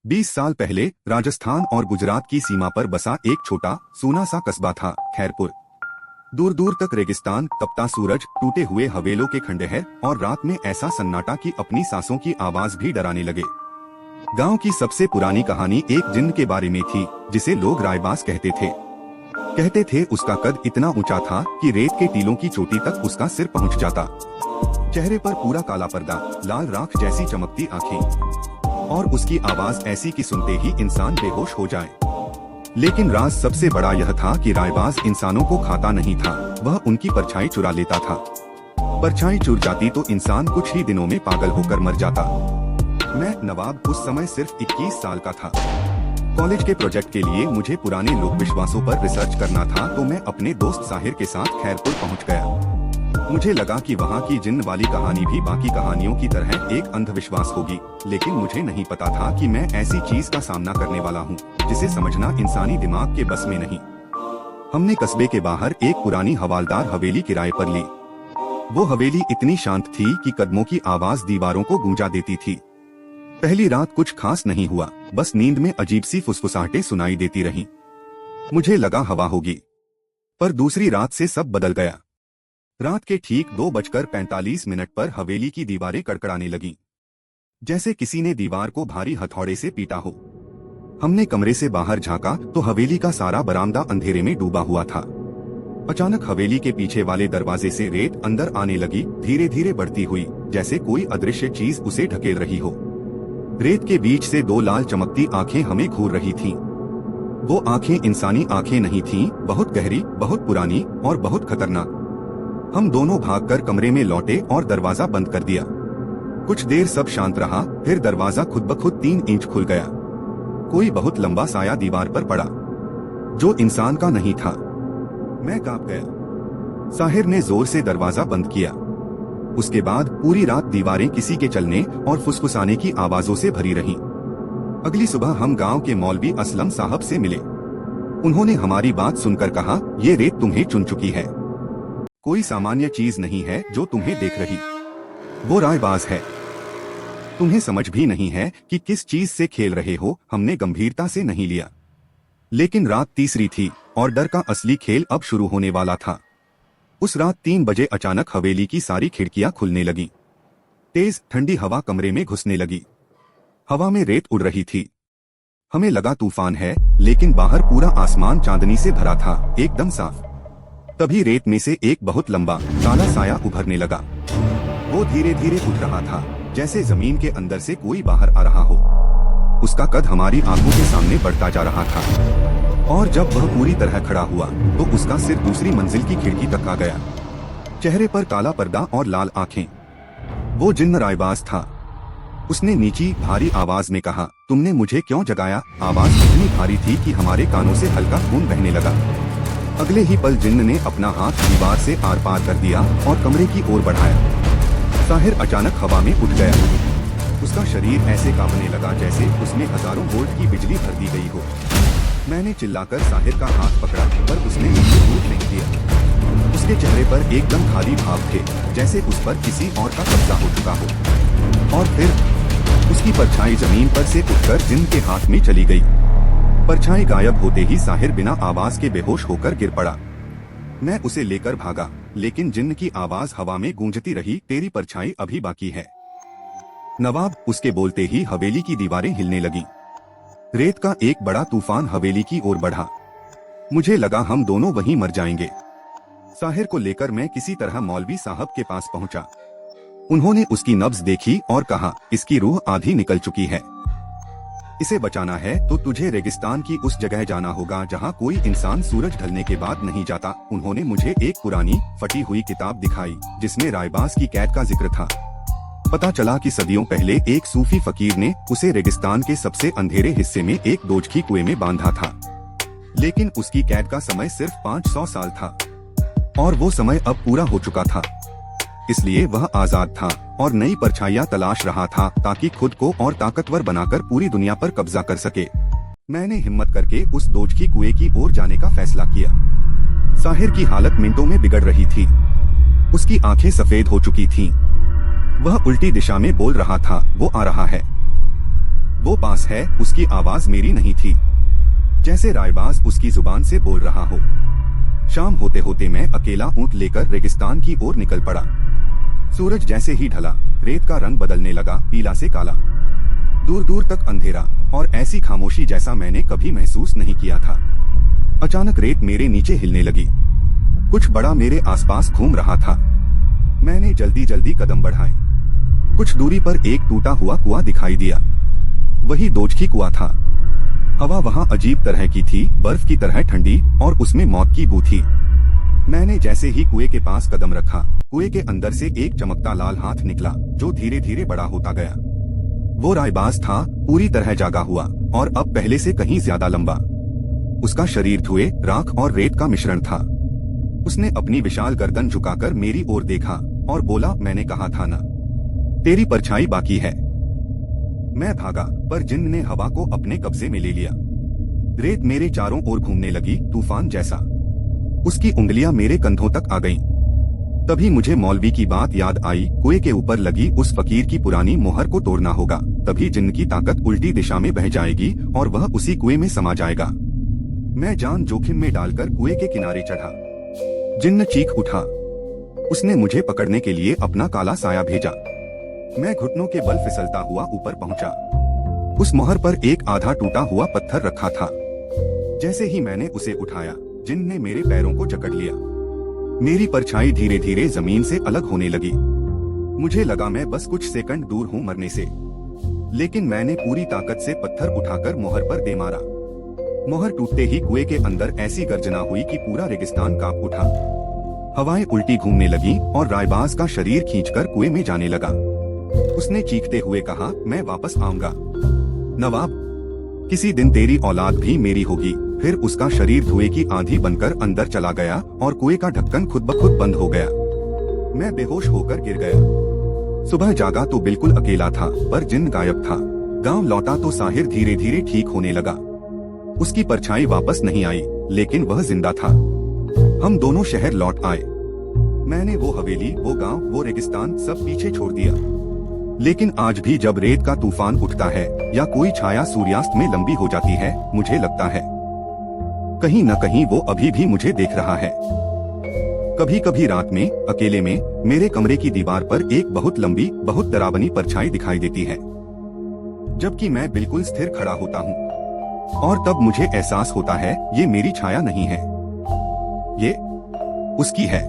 20 साल पहले राजस्थान और गुजरात की सीमा पर बसा एक छोटा सूना सा कस्बा था खैरपुर। दूर दूर तक रेगिस्तान, तपता सूरज, टूटे हुए हवेलों के खंडहर और रात में ऐसा सन्नाटा कि अपनी सांसों की आवाज भी डराने लगे। गांव की सबसे पुरानी कहानी एक जिन्न के बारे में थी जिसे लोग रायबास कहते थे। कहते थे उसका कद इतना ऊंचा था कि रेत के टीलों की चोटी तक उसका सिर पहुंच जाता। चेहरे पर पूरा काला पर्दा, लाल राख जैसी चमकती आंखें और उसकी आवाज ऐसी कि सुनते ही इंसान बेहोश हो जाए। लेकिन राज सबसे बड़ा यह था कि रायबास इंसानों को खाता नहीं था, वह उनकी परछाई चुरा लेता था। परछाई चुर जाती तो इंसान कुछ ही दिनों में पागल होकर मर जाता। मैं नवाब उस समय सिर्फ 21 साल का था। कॉलेज के प्रोजेक्ट के लिए मुझे पुराने लोक विश्वासों पर रिसर्च करना था, तो मैं अपने दोस्त साहिर के साथ खैरपुर पहुंच गया। मुझे लगा कि वहाँ की जिन्न वाली कहानी भी बाकी कहानियों की तरह एक अंधविश्वास होगी, लेकिन मुझे नहीं पता था कि मैं ऐसी चीज का सामना करने वाला हूँ जिसे समझना इंसानी दिमाग के बस में नहीं। हमने कस्बे के बाहर एक पुरानी हवालदार हवेली किराए पर ली। वो हवेली इतनी शांत थी कि कदमों की आवाज दीवारों को गूंजा देती थी। पहली रात कुछ खास नहीं हुआ, बस नींद में अजीब सी फुसफुसाहटें सुनाई देती रहीं। मुझे लगा हवा होगी, पर दूसरी रात से सब बदल गया। रात के ठीक 2:45 पर हवेली की दीवारें कड़कड़ाने लगीं, जैसे किसी ने दीवार को भारी हथौड़े से पीटा हो। हमने कमरे से बाहर झांका तो हवेली का सारा बरामदा अंधेरे में डूबा हुआ था। अचानक हवेली के पीछे वाले दरवाजे से रेत अंदर आने लगी, धीरे धीरे बढ़ती हुई, जैसे कोई अदृश्य चीज उसे ढकेल रही हो। रेत के बीच से दो लाल चमकती आंखें हमें घूर रही थीं। वो आंखें इंसानी आंखें नहीं थीं, बहुत गहरी, बहुत पुरानी और बहुत खतरनाक। हम दोनों भागकर कमरे में लौटे और दरवाजा बंद कर दिया। कुछ देर सब शांत रहा, फिर दरवाजा खुद ब खुद 3 इंच खुल गया। कोई बहुत लंबा साया दीवार पर पड़ा, जो इंसान का नहीं था। मैं कांप गया। साहिर ने जोर से दरवाजा बंद किया। उसके बाद पूरी रात दीवारें किसी के चलने और फुसफुसाने की आवाजों से भरी रहीं। अगली सुबह हम गांव के मौलवी असलम साहब से मिले। उन्होंने हमारी बात सुनकर कहा, ये रेत तुम्हें चुन चुकी है। कोई सामान्य चीज नहीं है जो तुम्हें देख रही, वो रायबाज है। तुम्हें समझ भी नहीं है कि किस चीज से खेल रहे हो। हमने गंभीरता से नहीं लिया, लेकिन रात तीसरी थी और डर का असली खेल अब शुरू होने वाला था। उस रात 3 बजे अचानक हवेली की सारी खिड़कियां खुलने लगीं। तेज ठंडी हवा कमरे में घुसने लगी। हवा में रेत उड़ रही थी। हमें लगा तूफान है, लेकिन बाहर पूरा आसमान चांदनी से भरा था, एकदम साफ। तभी रेत में से एक बहुत लंबा काला साया उभरने लगा। वो धीरे धीरे उठ रहा था, जैसे जमीन के अंदर से कोई बाहर आ रहा हो। उसका कद हमारी आंखों के सामने बढ़ता जा रहा था, और जब वह पूरी तरह खड़ा हुआ तो उसका सिर दूसरी मंजिल की खिड़की तक आ गया। चेहरे पर काला पर्दा और लाल आंखें। वो जिन्न रायबाज था। उसने नीची भारी आवाज में कहा, तुमने मुझे क्यों जगाया? आवाज इतनी भारी थी कि हमारे कानों से हल्का खून बहने लगा। अगले ही पल जिन्न ने अपना हाथ दीवार से आर पार कर दिया और कमरे की ओर बढ़ाया। साहिर अचानक हवा में उठ गया। उसका शरीर ऐसे कांपने लगा जैसे उसमें हजारों वोल्ट की बिजली भर दी गई हो। मैंने चिल्लाकर साहिर का हाथ पकड़ा, पर उसने मुझे दूर नहीं किया। उसके चेहरे पर एकदम खाली भाव थे, जैसे उस पर किसी और का कब्जा हो चुका हो। और फिर उसकी परछाई जमीन पर से उठकर जिन्न के हाथ में चली गई। परछाई गायब होते ही साहिर बिना आवाज के बेहोश होकर गिर पड़ा। मैं उसे लेकर भागा, लेकिन जिन्न की आवाज हवा में गूंजती रही, तेरी परछाई अभी बाकी है। नवाब, उसके बोलते ही हवेली की दीवारें हिलने लगीं। रेत का एक बड़ा तूफान हवेली की ओर बढ़ा। मुझे लगा हम दोनों वहीं मर जाएंगे। साहिर को लेकर मैं किसी तरह मौलवी साहब के पास पहुंचा। उन्होंने उसकी नब्ज देखी और कहा, इसकी रूह आधी निकल चुकी है। इसे बचाना है तो तुझे रेगिस्तान की उस जगह जाना होगा जहाँ कोई इंसान सूरज ढलने के बाद नहीं जाता। उन्होंने मुझे एक पुरानी फटी हुई किताब दिखाई जिसमें रायबास की कैद का जिक्र था। पता चला कि सदियों पहले एक सूफी फकीर ने उसे रेगिस्तान के सबसे अंधेरे हिस्से में एक दोजखी कुएं में बांधा था, लेकिन उसकी कैद का समय सिर्फ 500 साल था, और वो समय अब पूरा हो चुका था। इसलिए वह आजाद था और नई परछाइयां तलाश रहा था ताकि खुद को और ताकतवर बनाकर पूरी दुनिया पर कब्जा कर सके। मैंने हिम्मत करके उस दोजखी कुएं की ओर जाने का फैसला किया। साहिर की हालत मिनटों में बिगड़ रही थी। उसकी आंखें सफेद हो चुकी थीं। वह उल्टी दिशा में बोल रहा था, वो आ रहा है। वो पास है, उसकी आवाज मेरी नहीं थी, जैसे रायबाज उसकी जुबान से बोल रहा हो। शाम होते होते मैं अकेला ऊंट लेकर रेगिस्तान की ओर निकल पड़ा। सूरज जैसे ही ढला, रेत का रंग बदलने लगा, पीला से काला। दूर दूर तक अंधेरा और ऐसी खामोशी जैसा मैंने कभी महसूस नहीं किया था। अचानक रेत मेरे नीचे हिलने लगी। कुछ बड़ा मेरे आसपास घूम रहा था। मैंने जल्दी जल्दी कदम बढ़ाए। कुछ दूरी पर एक टूटा हुआ कुआं दिखाई दिया। वही दोजखी कुआं था। हवा वहां अजीब तरह की थी, बर्फ की तरह ठंडी, और उसमें मौत की बू थी। मैंने जैसे ही कुएं के पास कदम रखा, कुएं के अंदर से एक चमकता लाल हाथ निकला, जो धीरे धीरे बड़ा होता गया। वो रायबाज था, पूरी तरह जागा हुआ, और अब पहले से कहीं ज्यादा लंबा। उसका शरीर धुएं, राख और रेत का मिश्रण था। उसने अपनी विशाल गर्दन झुकाकर मेरी ओर देखा और बोला, मैंने कहा था ना, तेरी परछाई बाकी है। मैं भागा, पर जिन्न ने हवा को अपने कब्जे में ले लिया। रेत मेरे चारों ओर घूमने लगी, तूफान जैसा। उसकी उंगलियां मेरे कंधों तक आ गईं। तभी मुझे मौलवी की बात याद आई, कुएं के ऊपर लगी उस फकीर की पुरानी मोहर को तोड़ना होगा, तभी जिन्न की ताकत उल्टी दिशा में बह जाएगी और वह उसी कुएं में समा जाएगा। मैं जान जोखिम में डालकर कुएं के किनारे चढ़ा। जिन्न चीख उठा। उसने मुझे पकड़ने के लिए अपना काला साया भेजा। मैं घुटनों के बल फिसलता हुआ ऊपर पहुंचा। उस मोहर पर एक आधा टूटा हुआ पत्थर रखा था। जैसे ही मैंने उसे उठाया, जिन्न ने मेरे पैरों को जकड़ लिया। मेरी परछाई धीरे धीरे जमीन से अलग होने लगी। मुझे लगा मैं बस कुछ सेकंड दूर हूं मरने से, लेकिन मैंने पूरी ताकत से पत्थर उठाकर मोहर पर दे मारा। मोहर टूटते ही कुएं के अंदर ऐसी गर्जना हुई कि पूरा रेगिस्तान कांप उठा। हवाएं उल्टी घूमने लगी और रायबाज का शरीर खींचकर कुएं में जाने लगा। उसने चीखते हुए कहा, मैं वापस आऊंगा नवाब, किसी दिन तेरी औलाद भी मेरी होगी। फिर उसका शरीर धुएं की आंधी बनकर अंदर चला गया और कुएं का ढक्कन खुद ब खुद बंद हो गया। मैं बेहोश होकर गिर गया। सुबह जागा तो बिल्कुल अकेला था, पर जिन्न गायब था। गांव लौटा तो साहिर धीरे धीरे ठीक होने लगा। उसकी परछाई वापस नहीं आई, लेकिन वह जिंदा था। हम दोनों शहर लौट आए। मैंने वो हवेली, वो गांव, वो रेगिस्तान सब पीछे छोड़ दिया। लेकिन आज भी जब रेत का तूफान उठता है या कोई छाया सूर्यास्त में लंबी हो जाती है, मुझे लगता है कहीं न कहीं वो अभी भी मुझे देख रहा है। कभी कभी रात में अकेले में मेरे कमरे की दीवार पर एक बहुत लंबी, बहुत डरावनी परछाई दिखाई देती है, जबकि मैं बिल्कुल स्थिर खड़ा होता हूँ। और तब मुझे एहसास होता है, ये मेरी छाया नहीं है, ये उसकी है।